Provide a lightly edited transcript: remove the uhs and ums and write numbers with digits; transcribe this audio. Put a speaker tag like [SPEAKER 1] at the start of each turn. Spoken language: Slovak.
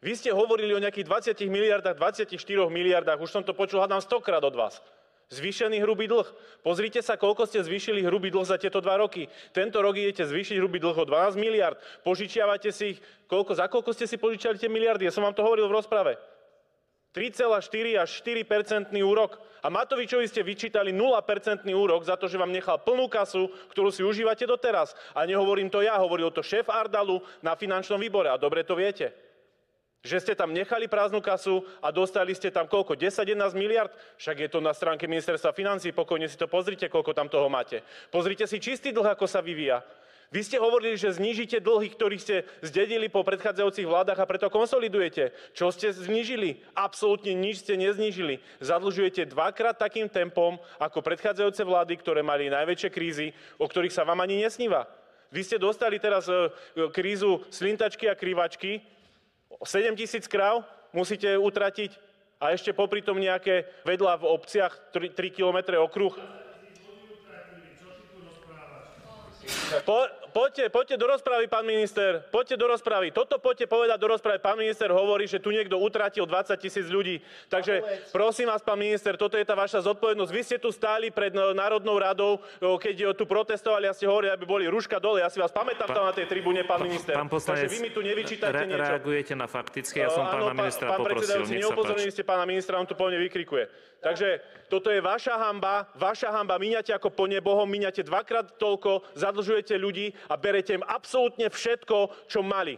[SPEAKER 1] Vy ste hovorili o nejakých 20 miliardách, 24 miliardách, už som to počul, hádam 100-krát od vás. Zvýšený hrubý dlh. Pozrite sa, koľko ste zvýšili hrubý dlh za tieto 2 roky. Tento rok idete zvýšiť hrubý dlh o 12 miliard. Požičiavate si ich, za koľko ste si požičiali tie miliardy? Ja som vám to hovoril v rozprave. 3,4 až 4% úrok. A Matovičovi ste vyčítali 0% úrok za to, že vám nechal plnú kasu, ktorú si užívate doteraz. A nehovorím to ja, hovoril to šéf Ardalu na finančnom výbore. A dobre to viete. Že ste tam nechali prázdnu kasu a dostali ste tam koľko? 10-11 miliard? Však je to na stránke ministerstva financií, pokojne si to pozrite, koľko tam toho máte. Pozrite si čistý dlh, ako sa vyvíja. Vy ste hovorili, že znížite dlhy, ktorých ste zdedili po predchádzajúcich vládach a preto konsolidujete. Čo ste znížili? Absolútne nič ste neznížili. Zadlžujete 2-krát takým tempom ako predchádzajúce vlády, ktoré mali najväčšie krízy, o ktorých sa vám ani nesníva. Vy ste dostali teraz krízu slintačky a krývačky, 7 000 kráv musíte utratiť a ešte popri tom nejaké vedľa v obciach 3 kilometre okruh. Poďte do rozpravy, pán minister. Poďte do rozpravy. Toto poďte povedať do rozpravy. Pán minister hovorí, že tu niekto utratil 20 000 ľudí. Takže prosím vás, pán minister, toto je tá vaša zodpovednosť. Vy ste tu stáli pred Národnou radou, keď tu protestovali a ste hovorili, aby boli ruška dole. Ja si vás pamätám tam na tej tribúne, pán minister.
[SPEAKER 2] Pán poslanec,
[SPEAKER 1] takže vy mi tu nevyčítate niečo.
[SPEAKER 2] Reagujete na faktické, ja som pána ministra
[SPEAKER 1] pán
[SPEAKER 2] poprosil.
[SPEAKER 1] Predsedajúci, neupozornili ste pána ministra, on tu po mne vykrikuje. Takže toto je vaša hanba, míňate ako po nebohom, míňate 2-krát toľko, zadlžujete ľudí a berete im absolútne všetko, čo mali.